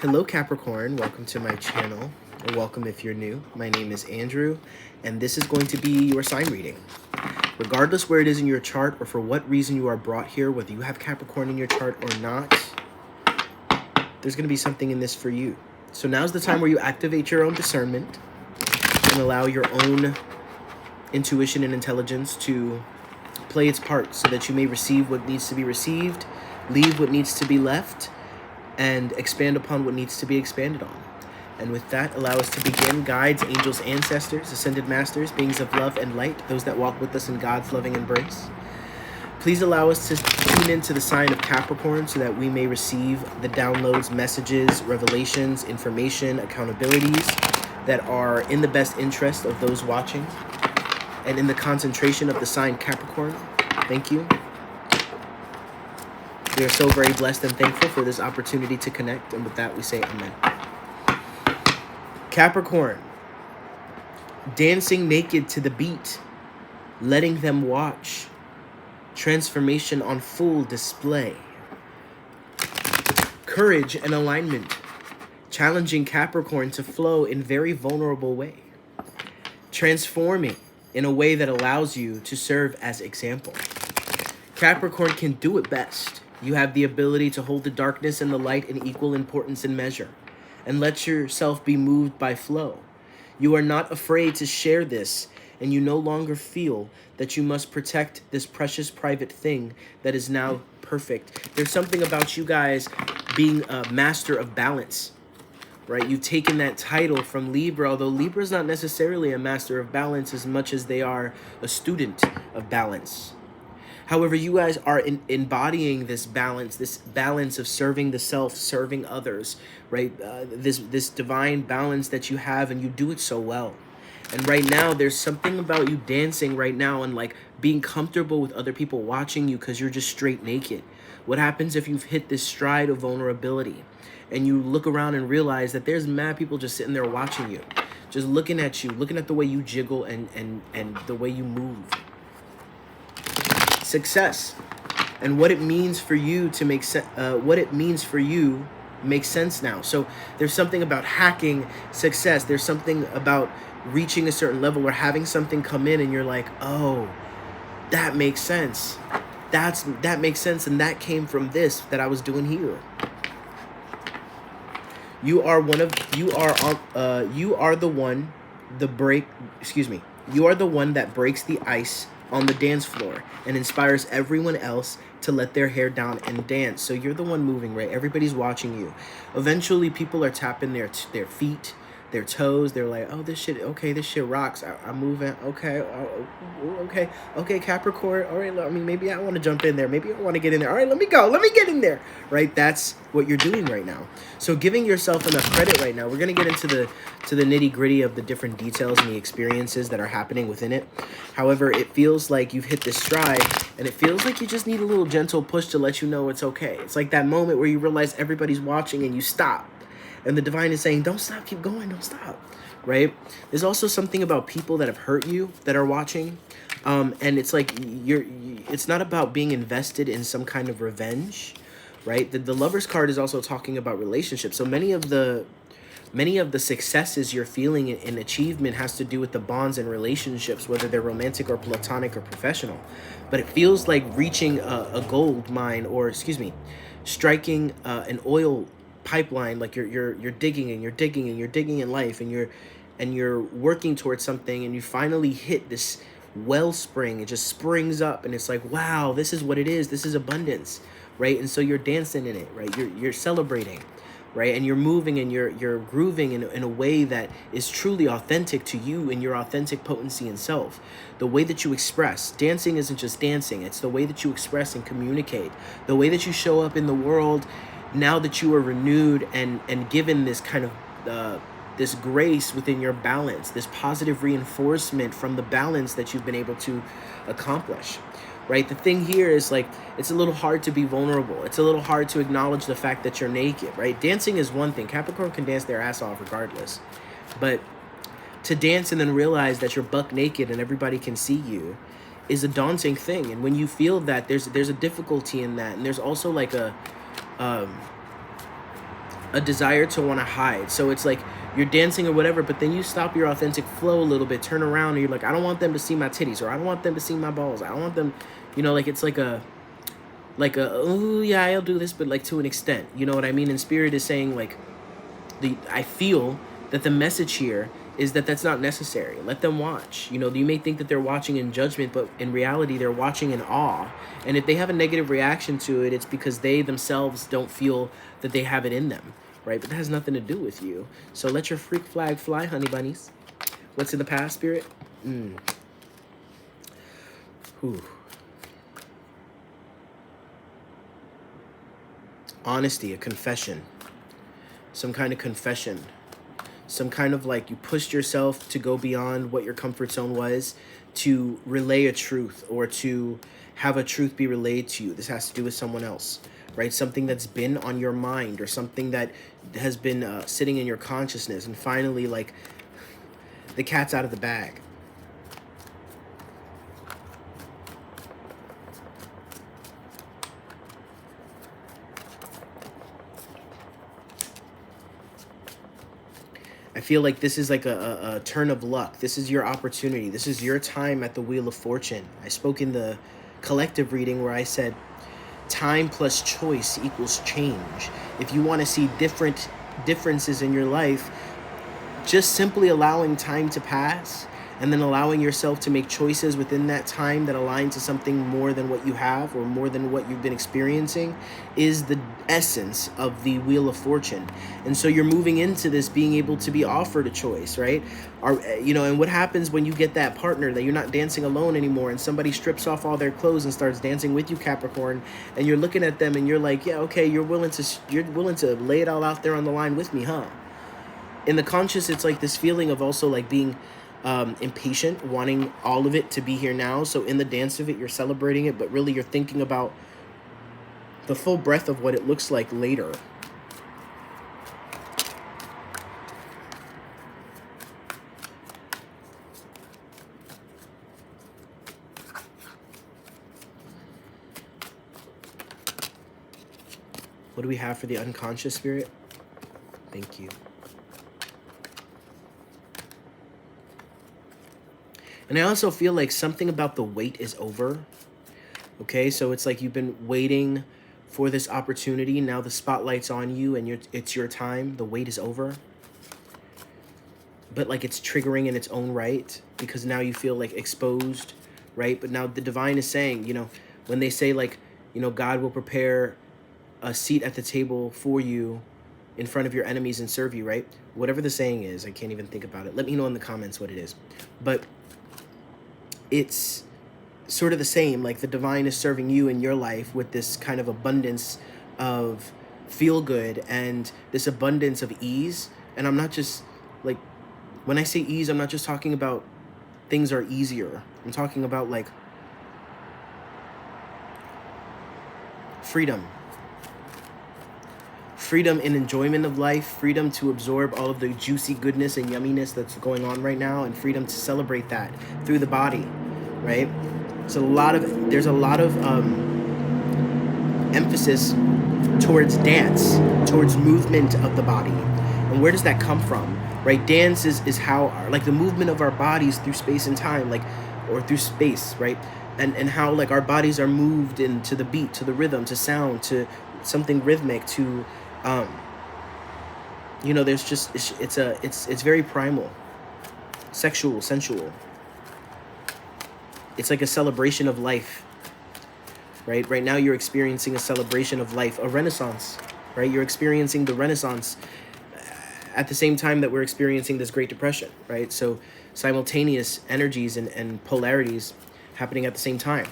Hello Capricorn, welcome to my channel, or welcome if you're new. My name is Andrew, and this is going to be your sign reading. Regardless where it is in your chart or for what reason you are brought here, whether you have Capricorn in your chart or not, there's going to be something in this for you. So now's the time where you activate your own discernment and allow your own intuition and intelligence to play its part so that you may receive what needs to be received, leave what needs to be left, and expand upon what needs to be expanded on. And with that, allow us to begin. Guides, angels, ancestors, ascended masters, beings of love and light, those that walk with us in God's loving embrace. Please allow us to tune into the sign of Capricorn so that we may receive the downloads, messages, revelations, information, accountabilities that are in the best interest of those watching and in the concentration of the sign Capricorn. Thank you. We are so very blessed and thankful for this opportunity to connect. And with that, we say amen. Capricorn, dancing naked to the beat, letting them watch. Transformation on full display. Courage and alignment, challenging Capricorn to flow in very vulnerable way. Transforming in a way that allows you to serve as example. Capricorn can do it best. You have the ability to hold the darkness and the light in equal importance and measure, and let yourself be moved by flow. You are not afraid to share this, and you no longer feel that you must protect this precious private thing that is now perfect. There's something about you guys being a master of balance, right? You've taken that title from Libra, although Libra is not necessarily a master of balance as much as they are a student of balance. However, you guys are embodying this balance of serving the self, serving others, right? This divine balance that you have, and you do it so well. And right now, there's something about you dancing right now and like being comfortable with other people watching you because you're just straight naked. What happens if you've hit this stride of vulnerability and you look around and realize that there's mad people just sitting there watching you, just looking at you, looking at the way you jiggle and the way you move. Success and what it means for you to make makes sense now. So there's something about hacking success. There's something about reaching a certain level or having something come in and you're like, oh, that makes sense. That makes sense, and that came from this that I was doing here. You are the one that breaks the ice on the dance floor and inspires everyone else to let their hair down and dance. So you're the one moving, right? Everybody's watching you. Eventually, people are tapping their feet, their toes. They're like, oh, this shit rocks. I'm moving. Okay, Capricorn. All right, I mean, maybe I want to jump in there. Maybe I want to get in there. All right, let me go. Let me get in there, right? That's what you're doing right now. So giving yourself enough credit right now. We're going to get into the nitty gritty of the different details and the experiences that are happening within it. However, it feels like you've hit this stride, and it feels like you just need a little gentle push to let you know it's okay. It's like that moment where you realize everybody's watching and you stop. And the divine is saying, don't stop, keep going, don't stop, right? There's also something about people that have hurt you that are watching. And it's like, it's not about being invested in some kind of revenge, right? The Lover's card is also talking about relationships. So many of the successes you're feeling in achievement has to do with the bonds and relationships, whether they're romantic or platonic or professional. But it feels like reaching a gold mine, or striking an oil pipeline. Like you're digging and you're digging and you're digging in life, and you're working towards something, and you finally hit this wellspring. It just springs up, and it's like, wow, this is what it is. This is abundance, right? And so you're dancing in it, right? You're celebrating, right? And you're moving and you're grooving in a way that is truly authentic to you and your authentic potency and self. The way that you express. Dancing isn't just dancing. It's the way that you express and communicate. The way that you show up in the world now that you are renewed and given this kind of this grace within your balance, this positive reinforcement from the balance that you've been able to accomplish, right? The thing here is like, it's a little hard to be vulnerable. It's a little hard to acknowledge the fact that you're naked, right? Dancing is one thing. Capricorn can dance their ass off regardless. But to dance and then realize that you're buck naked and everybody can see you is a daunting thing. And when you feel that, there's a difficulty in that. And there's also like a desire to want to hide. So it's like you're dancing or whatever, but then you stop your authentic flow a little bit, turn around, and you're like, I don't want them to see my titties, or I don't want them to see my balls. I don't want them, like it's like a, oh yeah, I'll do this, but like to an extent, you know what I mean? And Spirit is saying like, I feel that the message here is that that's not necessary. Let them watch. You may think that they're watching in judgment, but in reality, they're watching in awe. And if they have a negative reaction to it, it's because they themselves don't feel that they have it in them, right? But that has nothing to do with you. So let your freak flag fly, honey bunnies. What's in the past, Spirit? Whew. Honesty, a confession. Some kind of confession. Some kind of like you pushed yourself to go beyond what your comfort zone was to relay a truth or to have a truth be relayed to you. This has to do with someone else, right? Something that's been on your mind or something that has been sitting in your consciousness. And finally, like, the cat's out of the bag. I feel like this is like a turn of luck. This is your opportunity. This is your time at the Wheel of Fortune. I spoke in the collective reading where I said time plus choice equals change. If you want to see differences in your life, just simply allowing time to pass and then allowing yourself to make choices within that time that align to something more than what you have or more than what you've been experiencing is the essence of the Wheel of Fortune. And so you're moving into this being able to be offered a choice, right? And what happens when you get that partner that you're not dancing alone anymore and somebody strips off all their clothes and starts dancing with you, Capricorn, and you're looking at them and you're like, yeah, okay, you're willing to lay it all out there on the line with me, huh? In the conscious, it's like this feeling of also like being impatient, wanting all of it to be here now. So in the dance of it, you're celebrating it, but really you're thinking about the full breadth of what it looks like later. What do we have for the unconscious, Spirit? Thank you. And I also feel like something about the wait is over. Okay, so it's like you've been waiting for this opportunity. Now the spotlight's on you and it's your time. The wait is over. But like it's triggering in its own right because now you feel like exposed, right? But now the divine is saying, when they say like, God will prepare a seat at the table for you in front of your enemies and serve you, right? Whatever the saying is, I can't even think about it. Let me know in the comments what it is. But it's sort of the same, like the divine is serving you in your life with this kind of abundance of feel good and this abundance of ease. And I'm not just like, when I say ease, I'm not just talking about things are easier. I'm talking about like freedom and enjoyment of life, freedom to absorb all of the juicy goodness and yumminess that's going on right now, and freedom to celebrate that through the body, right? So there's a lot of emphasis towards dance, towards movement of the body. And where does that come from, right? Dance is how like the movement of our bodies through space and time, like, or through space, right? And how like our bodies are moved into the beat, to the rhythm, to sound, to something rhythmic, to there's just it's very primal, sexual, sensual. It's like a celebration of life, right? Right now you're experiencing a celebration of life, a renaissance, right? You're experiencing the Renaissance at the same time that we're experiencing this Great Depression, right? So simultaneous energies and polarities happening at the same time.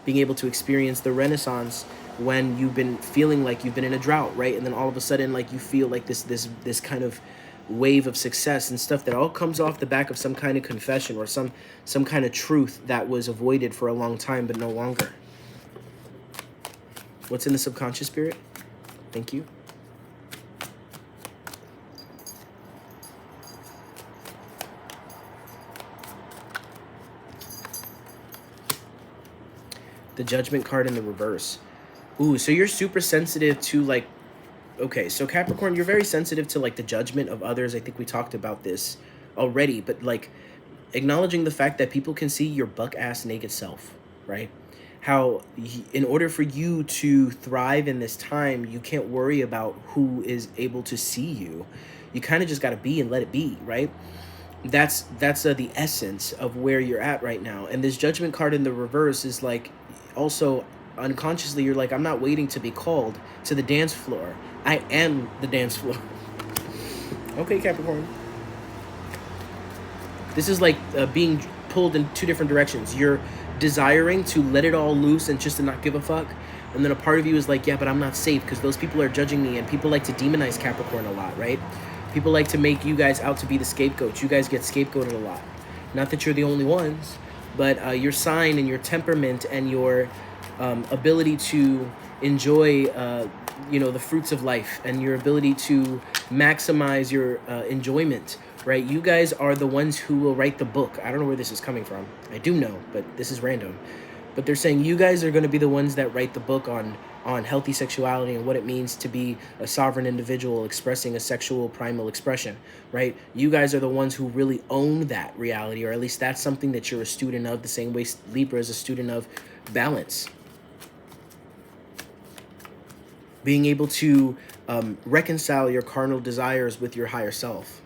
Being able to experience the Renaissance when you've been feeling like you've been in a drought, right? And then all of a sudden, like you feel like this kind of wave of success and stuff that all comes off the back of some kind of confession or some kind of truth that was avoided for a long time but no longer. What's in the subconscious, Spirit? Thank you. The Judgment card in the reverse. Ooh, so you're super sensitive to like Okay, so Capricorn, you're very sensitive to like the judgment of others. I think we talked about this already, but like acknowledging the fact that people can see your buck ass naked self, right? How in order for you to thrive in this time, you can't worry about who is able to see you. You kind of just got to be and let it be, right? That's the essence of where you're at right now. And this judgment card in the reverse is like also unconsciously you're like, I'm not waiting to be called to the dance floor. I am the dance floor. Okay, Capricorn. This is like being pulled in two different directions. You're desiring to let it all loose and just to not give a fuck. And then a part of you is like, yeah, but I'm not safe because those people are judging me. And people like to demonize Capricorn a lot, right? People like to make you guys out to be the scapegoats. You guys get scapegoated a lot. Not that you're the only ones, but your sign and your temperament and your ability to enjoy, the fruits of life and your ability to maximize your enjoyment, right? You guys are the ones who will write the book. I don't know where this is coming from. I do know, but this is random. But they're saying you guys are going to be the ones that write the book on healthy sexuality and what it means to be a sovereign individual expressing a sexual primal expression, right? You guys are the ones who really own that reality, or at least that's something that you're a student of, the same way Libra is a student of balance. Being able to reconcile your carnal desires with your higher self.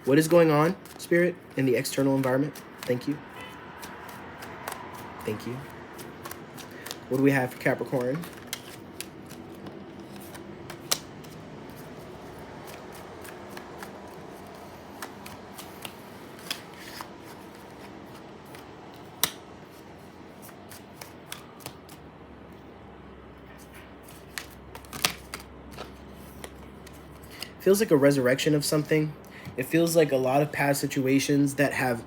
What is going on, Spirit, in the external environment? Thank you. Thank you. What do we have for Capricorn? Feels like a resurrection of something. It feels like a lot of past situations that have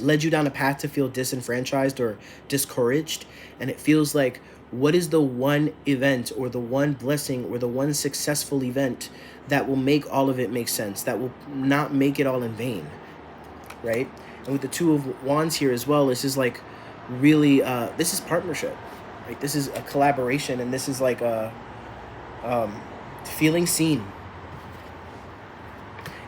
led you down a path to feel disenfranchised or discouraged. And it feels like, what is the one event or the one blessing or the one successful event that will make all of it make sense, that will not make it all in vain, right? And with the Two of Wands here as well, this is like really, this is partnership. Like this is a collaboration, and this is like a feeling seen.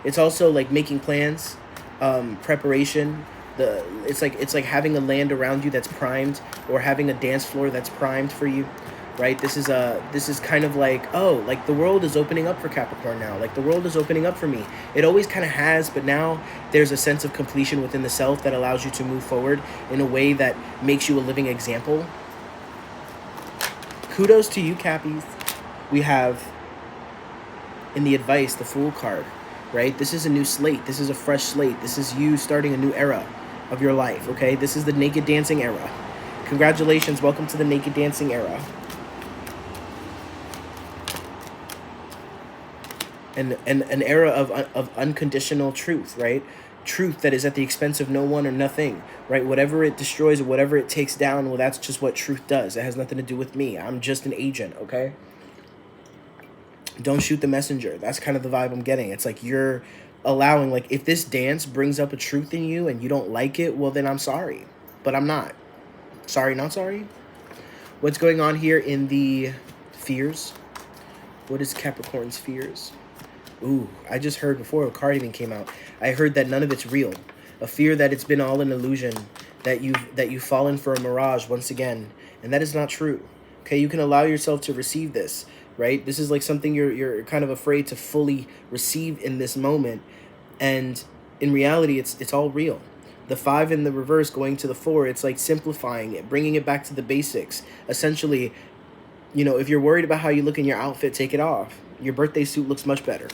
It's also like making plans, preparation. It's like having a land around you that's primed, or having a dance floor that's primed for you, right? This is kind of like, oh, like the world is opening up for Capricorn now. Like the world is opening up for me. It always kind of has, but now there's a sense of completion within the self that allows you to move forward in a way that makes you a living example. Kudos to you, Cappies. We have in the advice the Fool card. Right? This is a new slate. This is a fresh slate. This is you starting a new era of your life, okay? This is the naked dancing era. Congratulations. Welcome to the naked dancing era. And an era of unconditional truth, right? Truth that is at the expense of no one or nothing, right? Whatever it destroys or whatever it takes down, well, that's just what truth does. It has nothing to do with me. I'm just an agent, okay? Don't shoot the messenger. That's kind of the vibe I'm getting. It's like you're allowing, like, if this dance brings up a truth in you and you don't like it, well, then I'm sorry. But I'm not. Sorry, not sorry. What's going on here in the fears? What is Capricorn's fears? Ooh, I just heard before a card even came out. I heard that none of it's real. A fear that it's been all an illusion, that you've fallen for a mirage once again. And that is not true. Okay, you can allow yourself to receive this. Right? This is like something you're kind of afraid to fully receive in this moment. And in reality, it's all real. The 5 in the reverse going to the 4, it's like simplifying it, bringing it back to the basics. Essentially, if you're worried about how you look in your outfit, take it off. Your birthday suit looks much better.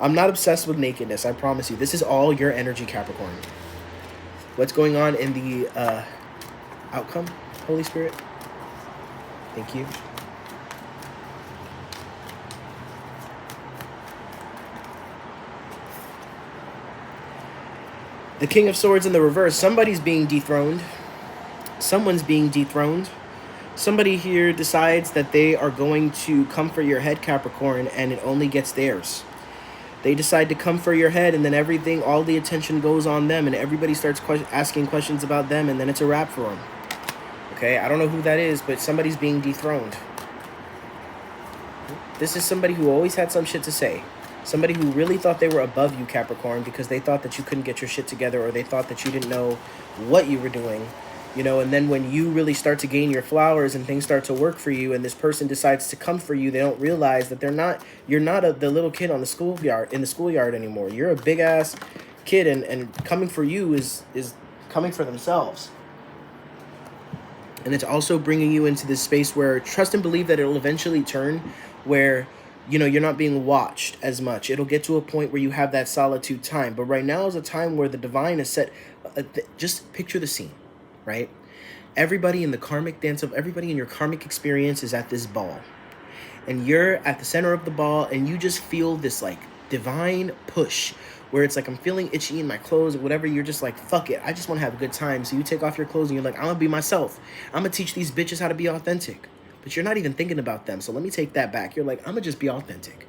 I'm not obsessed with nakedness, I promise you. This is all your energy, Capricorn. What's going on in the outcome, Holy Spirit? Thank you. The King of Swords in the reverse. Somebody's being dethroned. Someone's being dethroned. Somebody here decides that they are going to come for your head, Capricorn, and it only gets theirs. They decide to come for your head, and then all the attention goes on them, and everybody starts asking questions about them, and then it's a wrap for them. Okay, I don't know who that is, but somebody's being dethroned. This is somebody who always had some shit to say. Somebody who really thought they were above you, Capricorn, because they thought that you couldn't get your shit together, or they thought that you didn't know what you were doing. You know, and then when you really start to gain your flowers and things start to work for you, and this person decides to come for you, they don't realize that you're not the little kid on the schoolyard anymore. You're a big ass kid, and coming for you is coming for themselves. And it's also bringing you into this space where trust and believe that it'll eventually turn where, you know, you're not being watched as much. It'll get to a point where you have that solitude time. But right now is a time where the divine is set. Just picture the scene, right? Everybody in the karmic dance of everybody in your karmic experience is at this ball. And you're at the center of the ball, and you just feel this like divine push where it's like, I'm feeling itchy in my clothes or whatever. You're just like, fuck it, I just want to have a good time. So you take off your clothes and you're like, I'm gonna be myself. I'm gonna teach these bitches how to be authentic. But you're not even thinking about them. So let me take that back. You're like, I'm gonna just be authentic.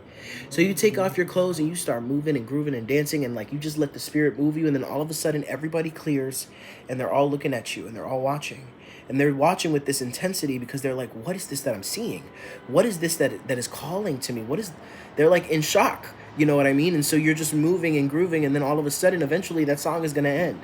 So you take off your clothes and you start moving and grooving and dancing, and like you just let the spirit move you, and then all of a sudden everybody clears and they're all looking at you and they're all watching. And they're watching with this intensity because they're like, what is this that I'm seeing? What is this that is calling to me? They're like in shock. You know what I mean? And so you're just moving and grooving, and then all of a sudden, eventually, that song is going to end.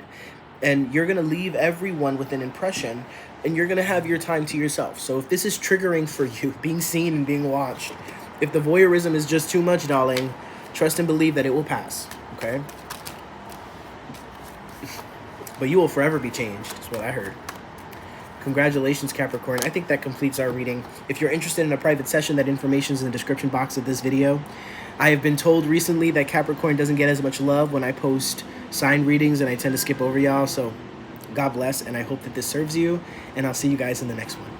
And you're going to leave everyone with an impression, and you're going to have your time to yourself. So if this is triggering for you, being seen and being watched, if the voyeurism is just too much, darling, trust and believe that it will pass, okay? But you will forever be changed, is what I heard. Congratulations, Capricorn. I think that completes our reading. If you're interested in a private session, that information is in the description box of this video. I have been told recently that Capricorn doesn't get as much love when I post sign readings, and I tend to skip over y'all. So God bless, and I hope that this serves you, and I'll see you guys in the next one.